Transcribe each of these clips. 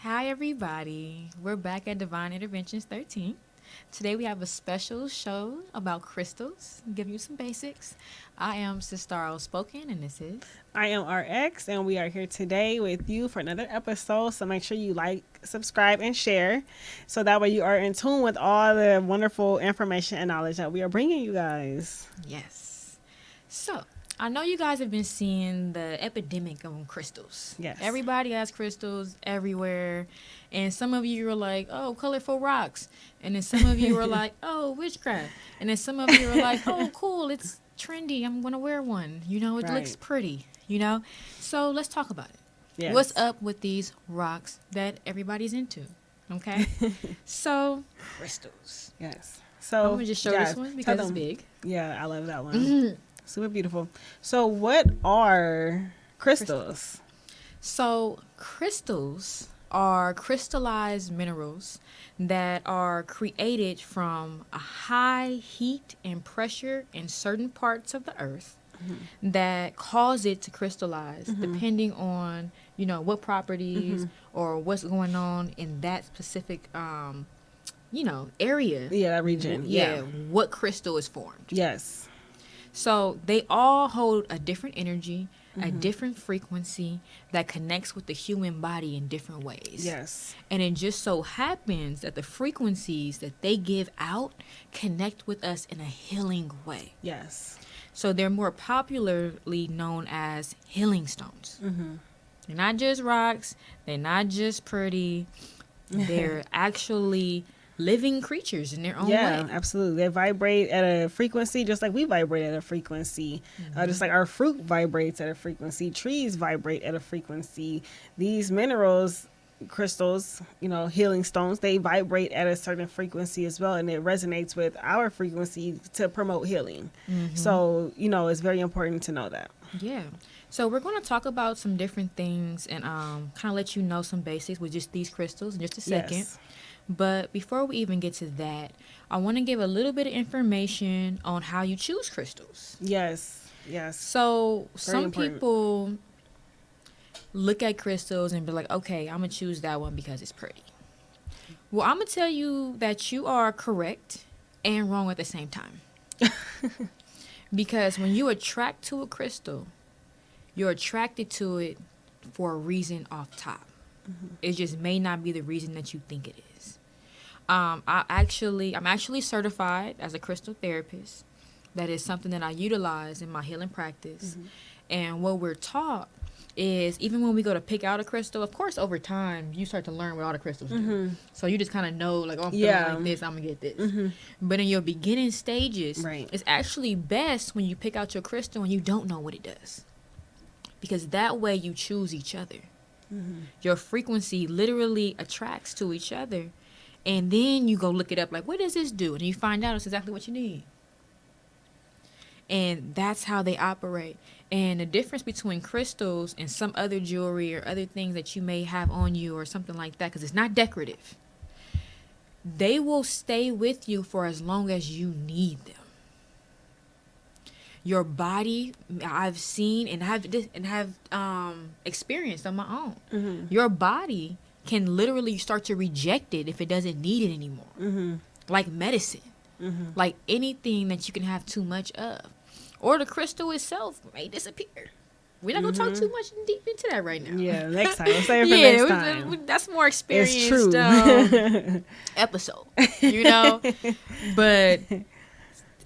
Hi, everybody. We're back at Divine Interventions 13. Today we have a special show about crystals. Give you some basics. I am Sistar Outspoken, and this is... I am RX, and we are here today with you for another episode. So make sure you like, subscribe, and share, so that way you are in tune with all the wonderful information and knowledge that we are bringing you guys. Yes. So, I know you guys have been seeing the epidemic of crystals. Yes. Everybody has crystals everywhere. And some of you are like, oh, colorful rocks. And then some of you are like, oh, witchcraft. And then some of you are like, oh, cool, it's trendy. I'm going to wear one. You know, it looks pretty, you know. So let's talk about it. Yes. What's up with these rocks that everybody's into? Okay. So, crystals. Yes. So I'm going to just show this one because it's big. Yeah, I love that one. Super beautiful. So what are crystals? So crystals are crystallized minerals that are created from a high heat and pressure in certain parts of the earth that cause it to crystallize depending on, you know, what properties or what's going on in that specific you know, area. Yeah, that region. Yeah, what crystal is formed. Yes. So they all hold a different energy, a different frequency that connects with the human body in different ways. Yes. And it just so happens that the frequencies that they give out connect with us in a healing way. Yes. So they're more popularly known as healing stones. They're not just rocks. They're not just pretty. They're actually living creatures in their own way. Yeah, absolutely. They vibrate at a frequency just like we vibrate at a frequency. Just like our fruit vibrates at a frequency. Trees vibrate at a frequency. These minerals, crystals, you know, healing stones, they vibrate at a certain frequency as well. And it resonates with our frequency to promote healing. So, you know, it's very important to know that. Yeah. So we're going to talk about some different things and kind of let you know some basics with just these crystals in just a second. Yes. But before we even get to that, I want to give a little bit of information on how you choose crystals. Yes. Yes. So Very some important. people look at crystals and be like, okay, I'm going to choose that one because it's pretty. Well, I'm going to tell you that you are correct and wrong at the same time. Because when you attract to a crystal, you're attracted to it for a reason off top. It just may not be the reason that you think it is. I'm actually certified as a crystal therapist. That is something that I utilize in my healing practice. And what we're taught is even when we go to pick out a crystal, of course, over time, you start to learn what all the crystals do. So you just kind of know, like, oh, I'm feeling like this, I'm going to get this. But in your beginning stages, it's actually best when you pick out your crystal and you don't know what it does. Because that way you choose each other. Your frequency literally attracts to each other. And then you go look it up, like, what does this do? And you find out it's exactly what you need. And that's how they operate. And the difference between crystals and some other jewelry or other things that you may have on you or something like that, because it's not decorative, they will stay with you for as long as you need them. Your body, I've seen and have experienced on my own. Your body can literally start to reject it if it doesn't need it anymore. Like medicine, like anything that you can have too much of, or the crystal itself may disappear. We're not gonna talk too much deep into that right now. Yeah, next time. We'll save it for next time. That's more experienced. It's true. Episode, you know, but.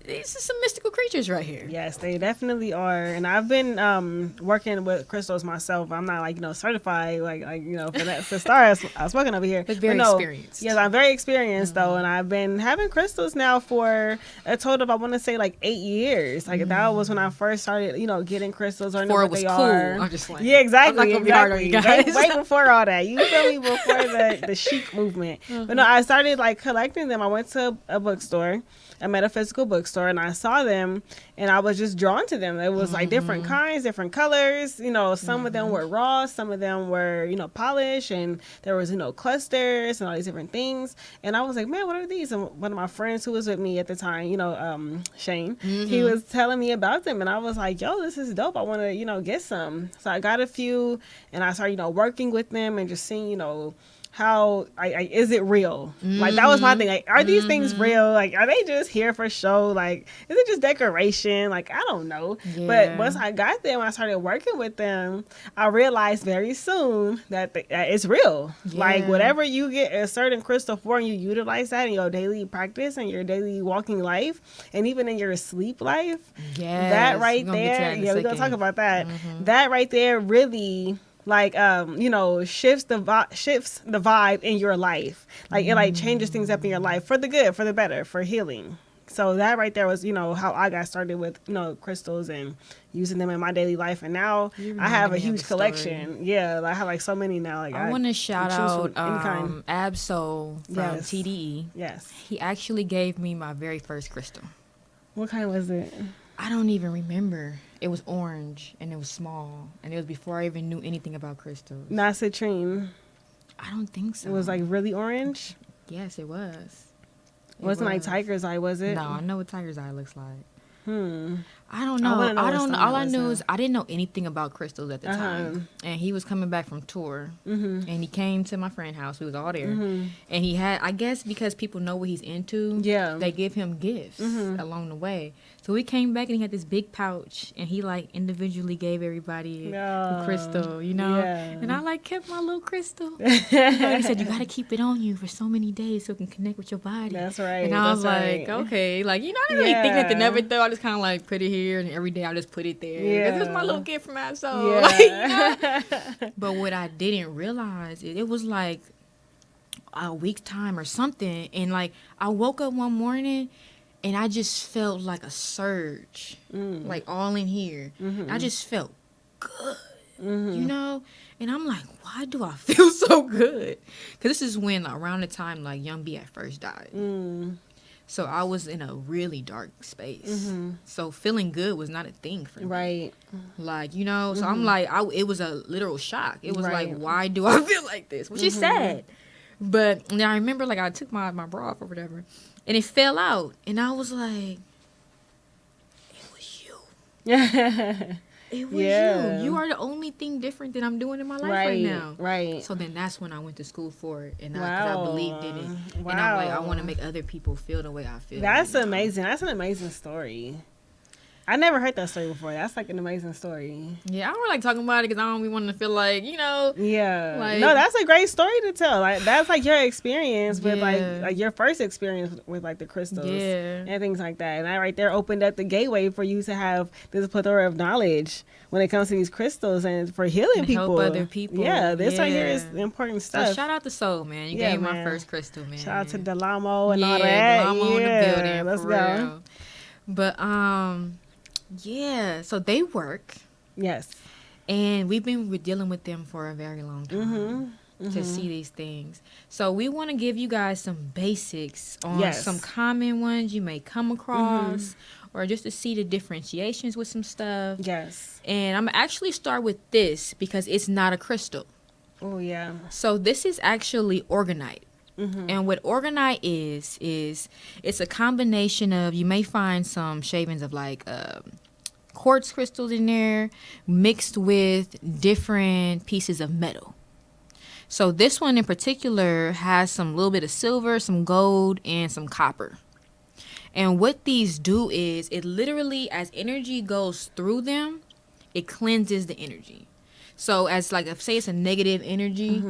These are some mystical creatures right here. Yes, they definitely are. And I've been working with crystals myself. I'm not, like, you know, certified, like you know, for that Sistar Outspoken over here. But very experienced. Yes, I'm very experienced, though. And I've been having crystals now for a total of, I want to say, like 8 years. Like, that was when I first started, you know, getting crystals. Or before know it was they cool. are. I'm just like, yeah, exactly. I'm not gonna be hard on you guys. Way before all that. You feel me? Before the chic movement. But no, I started, like, collecting them. I went to a bookstore. A metaphysical bookstore, and I saw them and I was just drawn to them. It was like different kinds, different colors, you know, some of them were raw, some of them were, you know, polished, and there was, you know, clusters and all these different things. And I was like, man, what are these? And one of my friends who was with me at the time, you know, Shane, he was telling me about them, and I was like, yo, this is dope. I want to, you know, get some. So I got a few, and I started, you know, working with them and just seeing, you know, how is it real? Like that was my thing. Like, are these things real? Like, are they just here for show? Like, is it just decoration? Like, I don't know. Yeah. But once I got there, when I started working with them, I realized very soon that it's real. Yeah. Like, whatever you get a certain crystal for, and you utilize that in your daily practice and your daily walking life, and even in your sleep life, that right there, we're gonna talk about that. That right there really, like, shifts the vibe in your life. Like, it like changes things up in your life for the good, for the better, for healing. So that right there was, how I got started with, crystals and using them in my daily life. And now I have a huge collection. Yeah, I have like so many now. Like, I want to shout out Absol from Yes. TDE. Yes. He actually gave me my very first crystal. What kind was it? I don't even remember. It was orange and it was small, and it was before I even knew anything about crystals. Not citrine. I don't think so. It was like really orange. Yes, it was. It wasn't like tiger's eye, was it? No, I know what tiger's eye looks like. I don't know. I don't know. All I knew is that. I didn't know anything about crystals at the time. And he was coming back from tour. And he came to my friend's house. We was all there. And he had, I guess because people know what he's into, they give him gifts along the way. So we came back and he had this big pouch. And he like individually gave everybody a crystal, And I like kept my little crystal. He said, you got to keep it on you for so many days so it can connect with your body. That's right. And I was like, okay. Like, I didn't really think nothing of it though. I just kind of like put it here, and every day I just put it there. Yeah. This is my little gift from my soul. Yeah. But what I didn't realize, it was like a week's time or something. And like, I woke up one morning and I just felt like a surge, like all in here. I just felt good, And I'm like, why do I feel so good? Because this is when, around the time, like, Young B at first died. So I was in a really dark space. So feeling good was not a thing for me. Right. Like, so I'm like, it was a literal shock. It was like, why do I feel like this? Which is sad. But now I remember, like, I took my bra off or whatever, and it fell out. And I was like, it was you. It was you. You are the only thing different that I'm doing in my life right now. Right. So then that's when I went to school for it, and I believed in it. Wow. And I'm like, I want to make other people feel the way I feel. That's amazing. That's an amazing story. I never heard that story before. That's like an amazing story. Yeah, I don't really like talking about it because I don't really want to feel like, Yeah. Like, no, that's a great story to tell. Like, that's like your experience with like your first experience with like the crystals and things like that. And that right there opened up the gateway for you to have this plethora of knowledge when it comes to these crystals and for healing people. Help other people. Yeah, this right here is important stuff. So shout out to Soul, man. You gave my first crystal, man. Shout out to Delamo and all that. Delamo in the building. Let's go. Real. But yeah, so they work. Yes. And we're dealing with them for a very long time to see these things. So we want to give you guys some basics on some common ones you may come across or just to see the differentiations with some stuff. Yes. And I'm actually start with this because it's not a crystal. Oh, yeah. So this is actually orgonite. And what orgonite is it's a combination of, you may find some shavings of like quartz crystals in there mixed with different pieces of metal. So this one in particular has some little bit of silver, some gold, and some copper. And what these do is it literally, as energy goes through them, it cleanses the energy. So as like, if say it's a negative energy,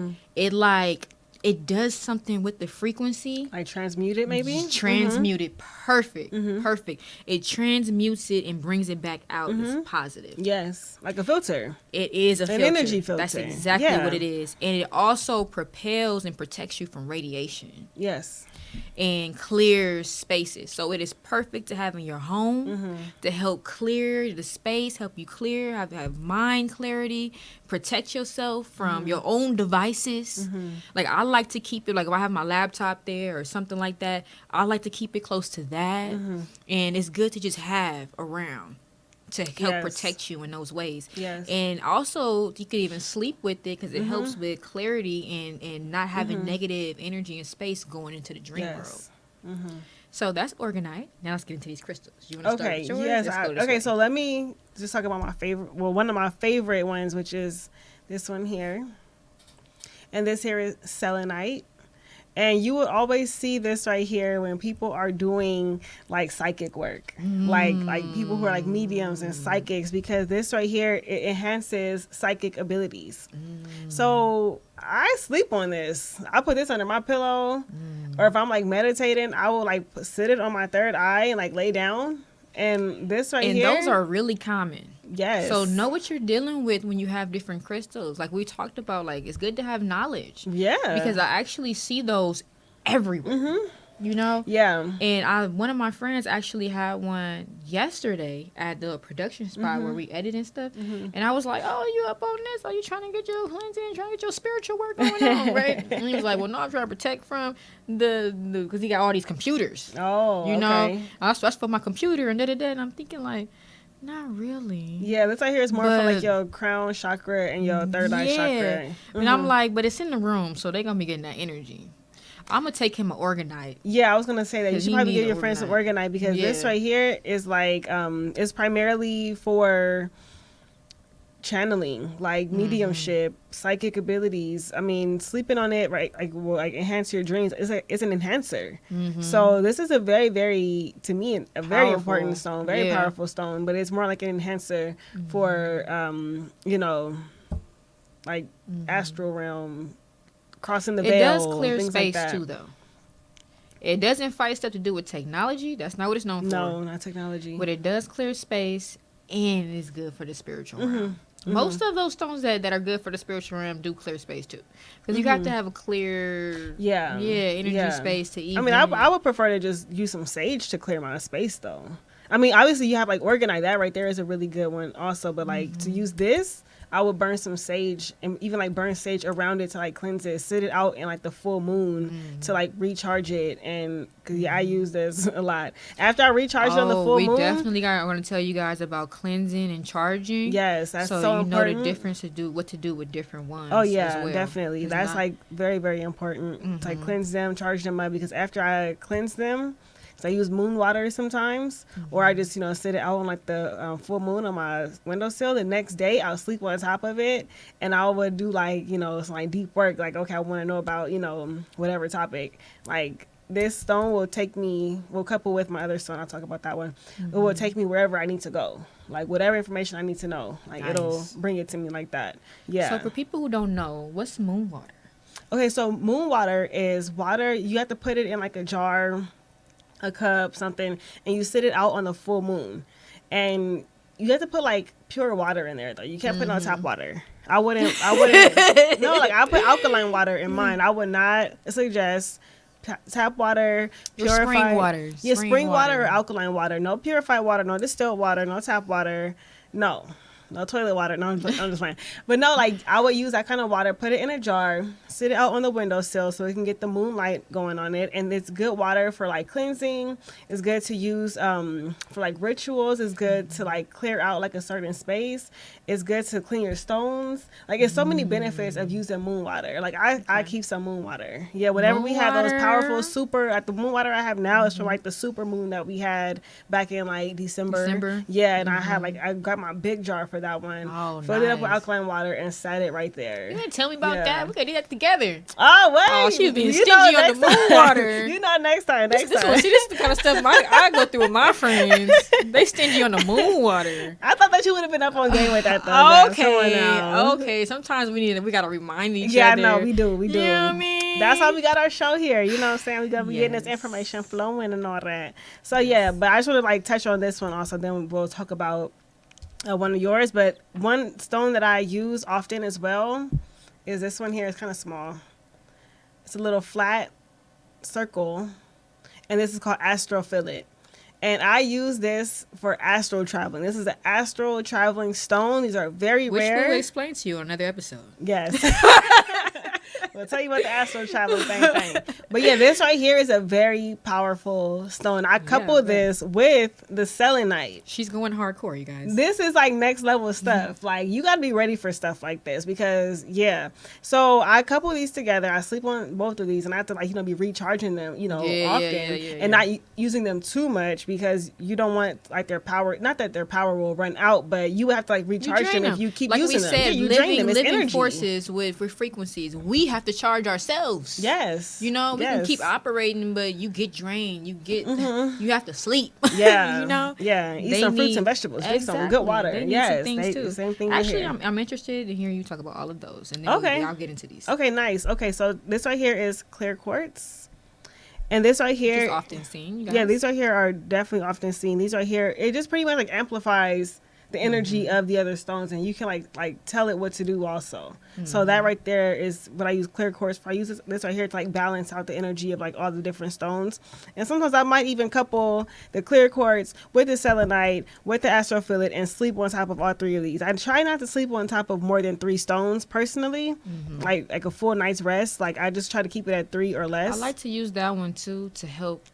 it does something with the frequency. Like transmute it, maybe? Transmute it. Perfect. Perfect. It transmutes it and brings it back out as positive. Yes. Like a filter. It is an filter. Energy filter. That's exactly what it is. And it also propels and protects you from radiation. Yes. And clears spaces. So it is perfect to have in your home to help clear the space, help you clear, have mind clarity, protect yourself from your own devices. Like, I like to keep it, like if I have my laptop there or something like that, I like to keep it close to that. And it's good to just have around to help protect you in those ways. Yes. And also, you could even sleep with it because it helps with clarity and not having negative energy and space going into the dream world. So that's orgonite. Now let's get into these crystals. You want to start with yours? Yes. So let me just talk about my favorite. Well, one of my favorite ones, which is this one here. and this here is selenite. And you will always see this right here when people are doing like psychic work, like people who are like mediums and psychics, because this right here, it enhances psychic abilities. So I sleep on this. I put this under my pillow, or if I'm like meditating, I will like sit it on my third eye and like lay down. And this right here, and those are really common. Yes. So know what you're dealing with when you have different crystals. Like we talked about, like it's good to have knowledge. Yeah. Because I actually see those everywhere. You know? Yeah. And one of my friends actually had one yesterday at the production spot where we edit and stuff. And I was like, oh, you up on this? Are you trying to get your cleansing, trying to get your spiritual work going on, right? And he was like, well, no, I'm trying to protect from because he got all these computers. Oh, you know? okay. That's for my computer and da-da-da. And I'm thinking like, not really. Yeah, this right here is more for like your crown chakra and your third eye chakra. And I'm like, but it's in the room, so they're going to be getting that energy. I'm going to take him an organite. Yeah, I was going to say that. You should probably give your friends some organite. organite because this right here is like, it's primarily for channeling, like mediumship, psychic abilities. I mean, sleeping on it, right, like will like enhance your dreams. It's an enhancer. So this is a very, very, to me, a very important stone, very powerful stone, but it's more like an enhancer for, you know, like astral realm, crossing the veil. It does clear space like too, though. It doesn't fight stuff to do with technology. That's not what it's known for. No, not technology. But it does clear space, and it's good for the spiritual realm. Most of those stones that are good for the spiritual realm do clear space too, because you have to have a clear energy space to even. I mean, I would prefer to just use some sage to clear my space though. I mean, obviously you have like organite. That right there is a really good one also, but like to use this, I would burn some sage and even like burn sage around it to like cleanse it, sit it out in like the full moon to like recharge it. And cause I use this a lot. After I recharge it on the full moon. We definitely I'm going to tell you guys about cleansing and charging. Yes, that's so you important. know the difference what to do with different ones. Oh yeah, as well. definitely. That's like very, very important to like cleanse them, charge them up, because after I cleanse them, so I use moon water sometimes, or I just, sit it out on like the full moon on my windowsill. The next day, I'll sleep on top of it, and I would do like, some like deep work. Like, okay, I want to know about, whatever topic. Like this stone will couple with my other stone. I'll talk about that one. It will take me wherever I need to go. Like whatever information I need to know. Like it'll bring it to me like that. Yeah. So for people who don't know, what's moon water? Okay, so moon water is water. You have to put it in like a jar, a cup, something, and you sit it out on the full moon, and you have to put like pure water in there though. You can't put no tap water. I wouldn't no, like I put alkaline water in mine. I would not suggest tap water, purified spring water. Yeah, spring water or alkaline water. No purified water, no distilled water, no tap water. No toilet water. No, I'm just playing. But no, like I would use that kind of water, put it in a jar, sit it out on the windowsill so it can get the moonlight going on it. And it's good water for like cleansing. It's good to use for like rituals. It's good to like clear out like a certain space. It's good to clean your stones. Like it's so many benefits of using moon water. Like I keep some moon water. Yeah, whatever we have, those powerful super, like the moon water I have now is from like the super moon that we had back in like December. Yeah, and I got my big jar for that one. Oh, filled it up with alkaline water and set it right there. You didn't tell me about that. We could do that together. Oh wait! Oh, she's being stingy on the moon water. Next time. This is the kind of stuff I go through with my friends. They stingy on the moon water. I thought that you would have been up on game with that though. Okay. Sometimes we gotta remind each other. Yeah, no, we do. You know what I mean? That's how we got our show here. You know what I'm saying? We gotta be getting this information flowing and all that. So yeah, but I just want to like touch on this one also. Then we'll talk about one of yours. But one stone that I use often as well is this one here. It's kind of small. It's a little flat circle, and this is called astrophyllite. And I use this for astral traveling. This is an astral traveling stone. These are very rare. Which we'll explain to you on another episode. Yes. We'll tell you about the astral traveler thing. But yeah, this right here is a very powerful stone. I couple this with the selenite. She's going hardcore, you guys. This is like next level stuff. Like, you gotta be ready for stuff like this because so I couple these together. I sleep on both of these, and I have to like be recharging them often and not using them too much because you don't want like their power. Not that their power will run out, but you have to like recharge them if you keep using them. Like we said, living energy. Forces with frequencies. We have to charge ourselves. Yes. We can keep operating, but you get drained. You get you have to sleep. Yeah. Yeah. Eat some fruits and vegetables. Drink some good water. They need some things too. Same thing. Actually, I'm interested in hearing you talk about all of those, and then I'll get into these. Okay, nice. Okay, so this right here is clear quartz. And this right here is often seen. You guys. Yeah, these right here are definitely often seen. These right here, it just pretty much like amplifies the energy of the other stones, and you can like tell it what to do also. So that right there is what I use clear quartz for. I use this right here to like balance out the energy of like all the different stones. And sometimes I might even couple the clear quartz with the selenite, with the astrophyllite, and sleep on top of all three of these. I try not to sleep on top of more than 3 stones personally, like a full night's rest. Like I just try to keep it at 3 or less. I like to use that one too to help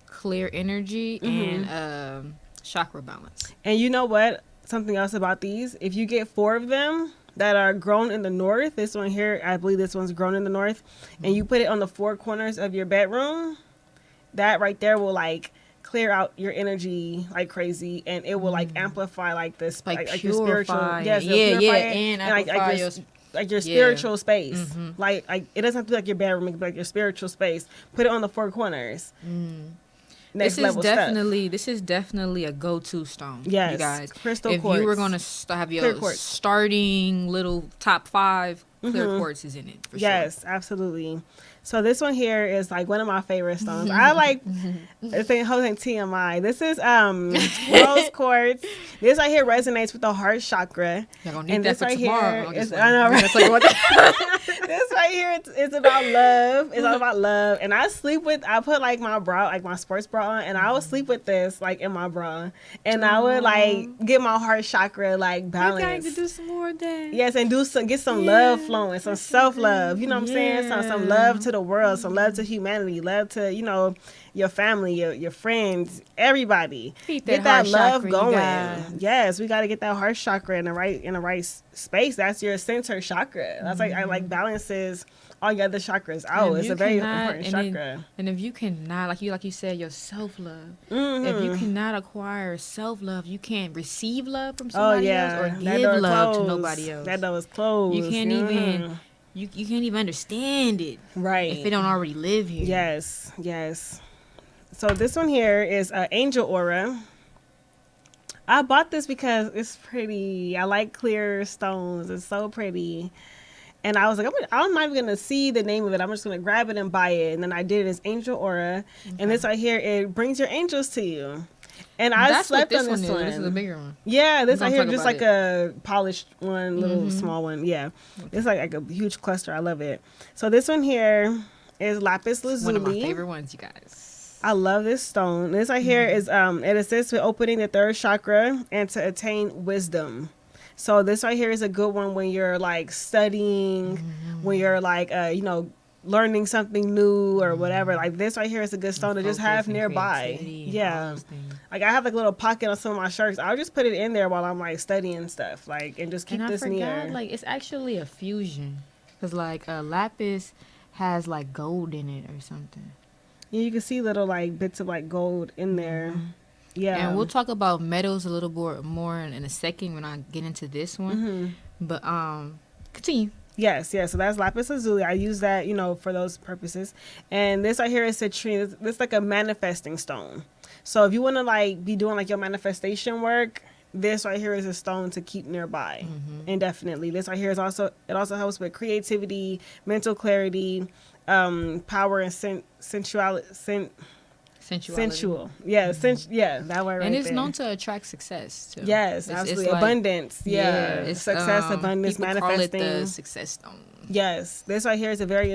clear energy and chakra balance. And you know what? Something else about these, if you get 4 of them that are grown in the north, this one here, I believe this one's grown in the north, and you put it on the 4 corners of your bedroom, that right there will like clear out your energy like crazy, and it will like amplify like this like your spiritual and amplify your spiritual space. Like it doesn't have to be like your bedroom, it can be like your spiritual space. Put it on the 4 corners. This is definitely a go-to stone. Yes, you guys. Crystal quartz. If you were gonna have your starting little top 5, clear quartz is in it. For sure. Absolutely. So this one here is like one of my favorite stones. I like the thing holding TMI. This is rose quartz. This right here resonates with the heart chakra. You're gonna need that for tomorrow. I know, right? This right here, it's about love. It's all about love. And I put like my bra, like my sports bra on, and I would sleep with this like in my bra, and I would like get my heart chakra like balanced. You're going to do some more of that. Yes, and get some love flowing, some self love. You know what I'm saying? Some love to the world, some love to humanity, love to your family, your friends, everybody. Get that love going. Yes, we got to get that heart chakra in the right space. That's your center chakra. That's I like balances all your other chakras out. It's a very important chakra. And if you cannot, like you said, your self love. If you cannot acquire self love, you can't receive love from somebody else or give love to nobody else. That door is closed. You can't even. You can't even understand it, right? If it don't already live here. Yes. So this one here is Angel Aura. I bought this because it's pretty. I like clear stones. It's so pretty. And I was like, I'm not even going to see the name of it. I'm just going to grab it and buy it. And then I did it as Angel Aura. Okay. And this right here, it brings your angels to you. And I slept on this one. This is a bigger one. Yeah, this right here just like a polished one, little small one. Yeah. Okay. It's like a huge cluster. I love it. So this one here is lapis lazuli. One of my favorite ones, you guys. I love this stone. This right here is it assists with opening the 3rd chakra and to attain wisdom. So this right here is a good one when you're like studying, when you're like learning something new or whatever. Like this right here is a good stone to just have nearby. Yeah. Like I have like a little pocket on some of my shirts. I'll just put it in there while I'm like studying stuff, like, and just keep this near. Like it's actually a fusion, because like lapis has like gold in it or something. Yeah, you can see little like bits of like gold in there. Yeah. And we'll talk about metals a little more in a second when I get into this one. But continue. Yes. So that's lapis lazuli. I use that, for those purposes. And this right here is citrine. This is like a manifesting stone. So if you want to like be doing like your manifestation work, this right here is a stone to keep nearby. Indefinitely. This right here is also helps with creativity, mental clarity, power, and sensuality. Sensual. Yeah, that word right And it's there. known to attract success, too. Yes, absolutely. It's abundance. It's success, abundance, manifesting. Call it the success stone. Yes, this right here is a very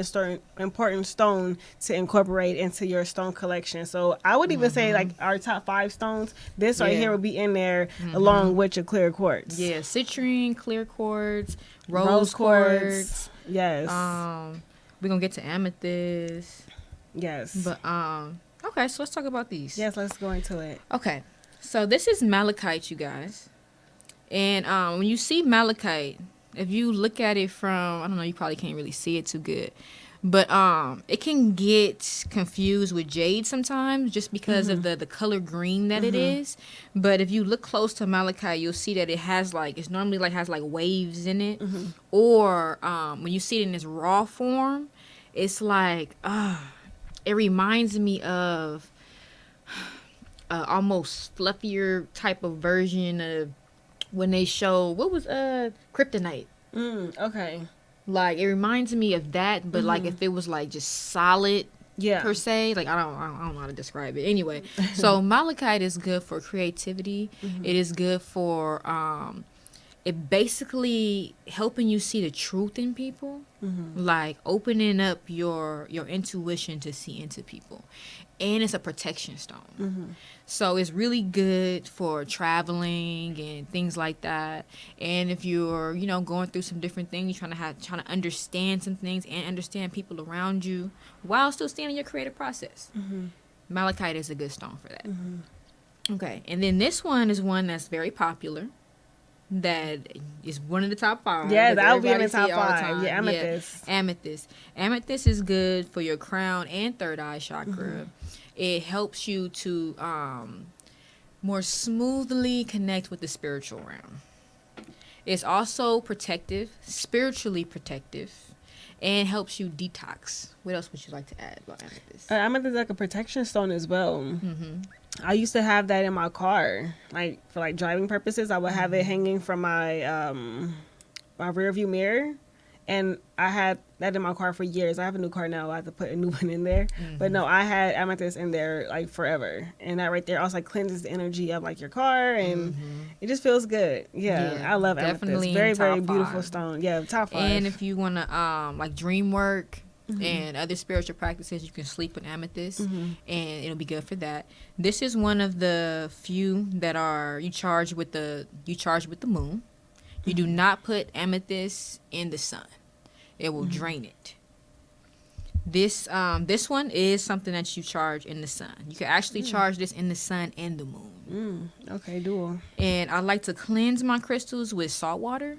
important stone to incorporate into your stone collection. So I would even say like our top 5 stones, this right here would be in there along with your clear quartz. Yeah, citrine, clear quartz, rose quartz. Yes. We're gonna get to amethyst. Yes. But okay, so let's talk about these. Yes, let's go into it. Okay. So this is malachite, you guys. And when you see malachite, if you look at it from, I don't know, you probably can't really see it too good. But it can get confused with jade sometimes just because of the color green that it is. But if you look close to malachite, you'll see that it has it's normally has waves in it. Or when you see it in its raw form, it's like, it reminds me of almost fluffier type of version of when they show, what was kryptonite. Okay. Like, it reminds me of that, but like if it was just solid, per se. Like, I don't know how to describe it. Anyway, so malachite is good for creativity. It is good for it basically helping you see the truth in people, like opening up your intuition to see into people. And it's a protection stone. So it's really good for traveling and things like that. And if you're, going through some different things, you're trying to understand some things and understand people around you while still staying in your creative process. Malachite is a good stone for that. Okay. And then this one is one that's very popular. That is one of the top 5. Yeah, that would be in the top 5. Yeah, amethyst. Yeah, amethyst. Amethyst is good for your crown and third eye chakra. It helps you to more smoothly connect with the spiritual realm. It's also protective, spiritually protective, and helps you detox. What else would you like to add about amethyst? Amethyst is like a protection stone as well. I used to have that in my car, for driving purposes. I would have it hanging from my my rear view mirror, and I had that in my car for years. I have a new car now. I have to put a new one in there, but no, I had amethyst in there forever, and that right there also cleanses the energy of your car, and it just feels good. Yeah, I love amethyst. Very very beautiful stone. Yeah, top 5. And if you wanna dream work. And other spiritual practices, you can sleep with amethyst, and it'll be good for that. This is one of the few that are you charge with the moon. You do not put amethyst in the sun; it will drain it. This one is something that you charge in the sun. You can actually charge this in the sun and the moon. Okay, dual. And I like to cleanse my crystals with salt water.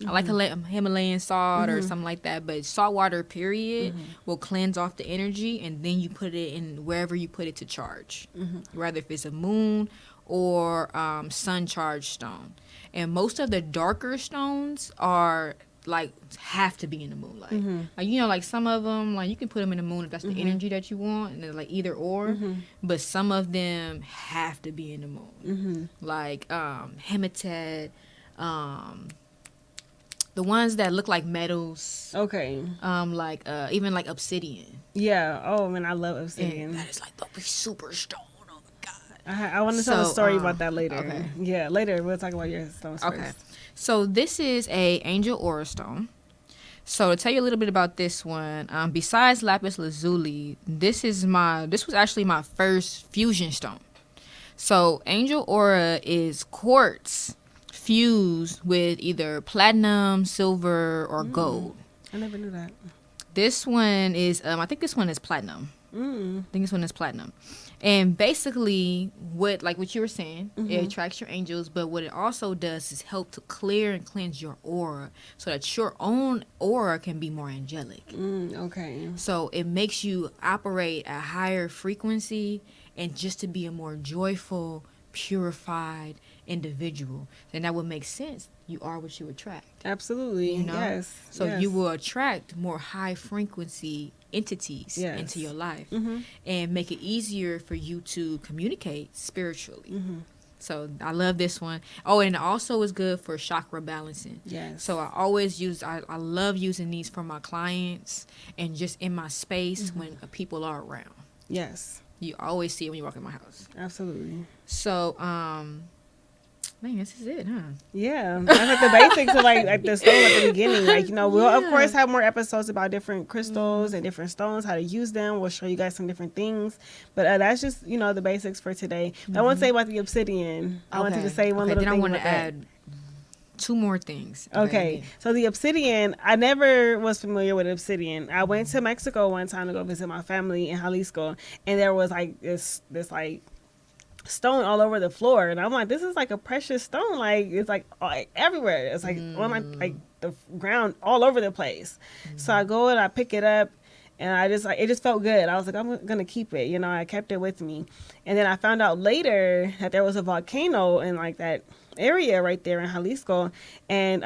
I like Himalayan salt or something like that, but salt water, period, will cleanse off the energy, and then you put it in wherever you put it to charge, whether if it's a moon or sun charged stone. And most of the darker stones are have to be in the moonlight. Some of them, you can put them in the moon if that's the energy that you want, and they're either or. But some of them have to be in the moon, like hematite. The ones that look like metals. Okay. Even obsidian. Yeah. Oh, man, I love obsidian. And that is the super stone. Oh, my God. I want to tell a story about that later. Okay. Yeah, later. We'll talk about your stones first. Okay. So this is a angel aura stone. So to tell you a little bit about this one, besides lapis lazuli, this was actually my first fusion stone. So angel aura is quartz fused with either platinum, silver, or gold. I never knew that. This one is, I think this one is platinum. And basically, what you were saying, it attracts your angels, but what it also does is help to clear and cleanse your aura so that your own aura can be more angelic. Okay. So it makes you operate at a higher frequency and just to be a more joyful, purified individual. Then that would make sense. You are what you attract. Absolutely. Yes. So you will attract more high frequency entities into your life and make it easier for you to communicate spiritually. So I love this one. Oh, and it also is good for chakra balancing. Yes. So I love using these for my clients and just in my space when people are around. Yes. You always see it when you walk in my house. Absolutely. So, man, this is it, huh? Yeah, that's the basics of the stone at the beginning. We'll of course have more episodes about different crystals and different stones, how to use them. We'll show you guys some different things, but that's just the basics for today. I want to say about the obsidian. I wanted to say one little thing. Then I want to add two more things. Okay, so the Obsidian, I never was familiar with Obsidian. I went to Mexico one time to go visit my family in Jalisco, and there was like this like stone all over the floor, and I'm like, this is like a precious stone, like it's like everywhere. It's like on like the ground all over the place. So I go and I pick it up, and I just like, it just felt good. I was like, I'm gonna keep it, you know. I kept it with me, and then I found out later that there was a volcano in like that area right there in Jalisco, and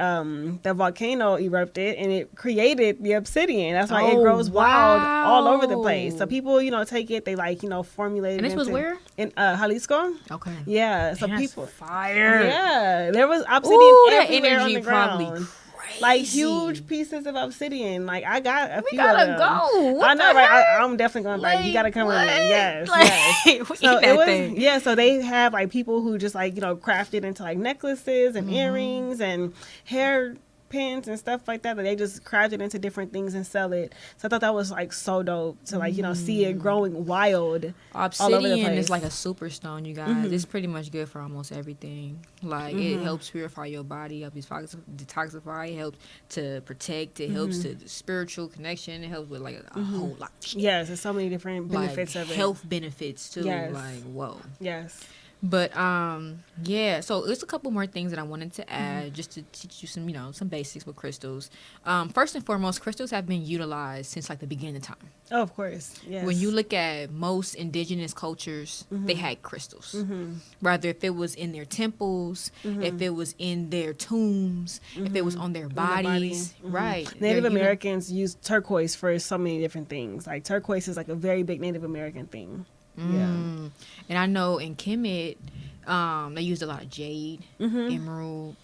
the volcano erupted and it created the obsidian. That's why it grows wild all over the place. So people, you know, take it, they like, you know, formulate it. And this was where? In Jalisco. Okay. Yeah. So Man, people fire. Yeah. There was obsidian everywhere on the ground. Probably like huge pieces of obsidian. Like I got a few gotta of them. Go. What I know, the right? heck? I'm definitely going back. You gotta come with me. Yes, Like, yes. So it was, yeah. So they have like people who just like, you know, craft it into like necklaces and earrings and hair pins and stuff like that. That they just craft it into different things and sell it. So I thought that was like so dope to like, you know, see it growing wild. Obsidian all over the place. is like a super stone, you guys. It's pretty much good for almost everything. Like it helps purify your body, helps detoxify, it helps to protect, it helps to the spiritual connection, it helps with like a whole lot of shit. Yes, there's so many different benefits like of it. Health benefits too. Yes. Like whoa. Yes. But yeah, so there's a couple more things that I wanted to add just to teach you some, you know, some basics with crystals. First and foremost, crystals have been utilized since like the beginning of time. Oh, of course. Yes. When you look at most indigenous cultures, they had crystals. Rather if it was in their temples, if it was in their tombs, if it was on their bodies. Right. Native Americans use turquoise for so many different things. Like turquoise is like a very big Native American thing. Yeah. And I know in Kemet, they used a lot of jade, emerald.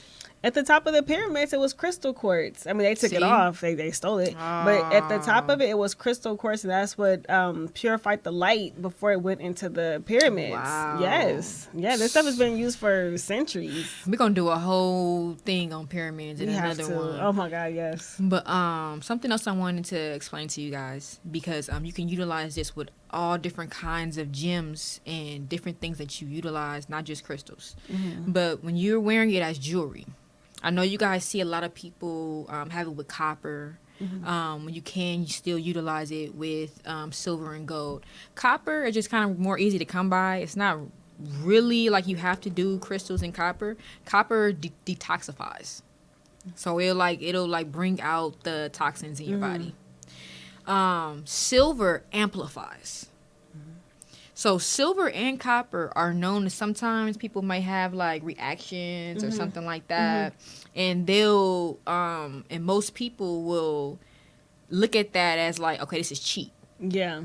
At the top of the pyramids, it was crystal quartz. I mean, they took it off. They stole it. But at the top of it was crystal quartz, and that's what purified the light before it went into the pyramids. Wow. Yes. Yeah, this stuff has been used for centuries. We're going to do a whole thing on pyramids in another one. Oh, my God, yes. But something else I wanted to explain to you guys, because you can utilize this with all different kinds of gems and different things that you utilize, not just crystals. But when you're wearing it as jewelry, I know you guys see a lot of people have it with copper. When you still utilize it with silver and gold. Copper is just kind of more easy to come by. It's not really like you have to do crystals in copper. Copper detoxifies. So it'll bring out the toxins in your body. Silver amplifies. So silver and copper are known to sometimes people might have like reactions or something like that. And they'll, and most people will look at that as like, okay, this is cheap. Yeah.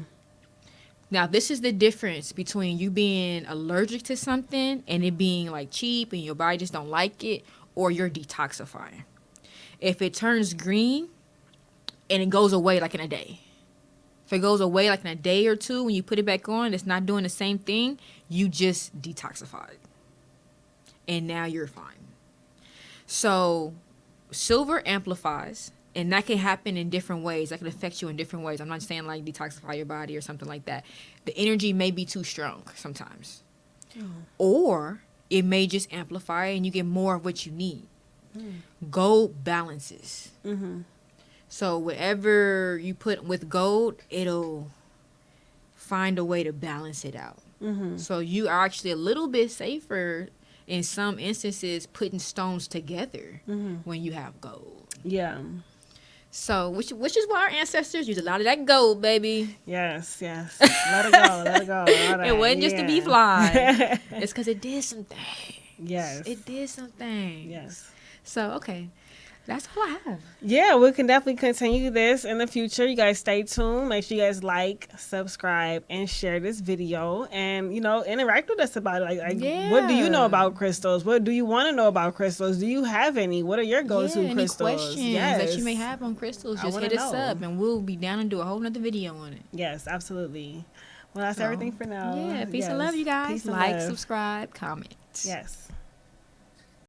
Now, this is the difference between you being allergic to something and it being like cheap and your body just don't like it, or you're detoxifying. If it turns green and it goes away like in a day. If it goes away like in a day or two, when you put it back on, it's not doing the same thing, you just detoxified. And now you're fine. So silver amplifies, and that can happen in different ways. That can affect you in different ways. I'm not saying like detoxify your body or something like that. The energy may be too strong sometimes. Or it may just amplify and you get more of what you need. Gold balances. So whatever you put with gold, it'll find a way to balance it out. So you are actually a little bit safer in some instances putting stones together when you have gold. Yeah. So which is why our ancestors used a lot of that gold, baby. Yes. Let it go. Let it go. It wasn't just to be fly. It's because it did something. Yes. It did something. Yes. So, okay. That's all I have. Yeah, we can definitely continue this in the future. You guys stay tuned. Make sure you guys like, subscribe, and share this video. And, you know, interact with us about it. Like what do you know about crystals? What do you want to know about crystals? Do you have any? What are your go-to any crystals? questions that you may have on crystals, just hit us up and we'll be down and do a whole nother video on it. Yes, absolutely. Well, that's everything for now. Yeah, peace and love, you guys. Peace and like, love. subscribe, comment. Yes.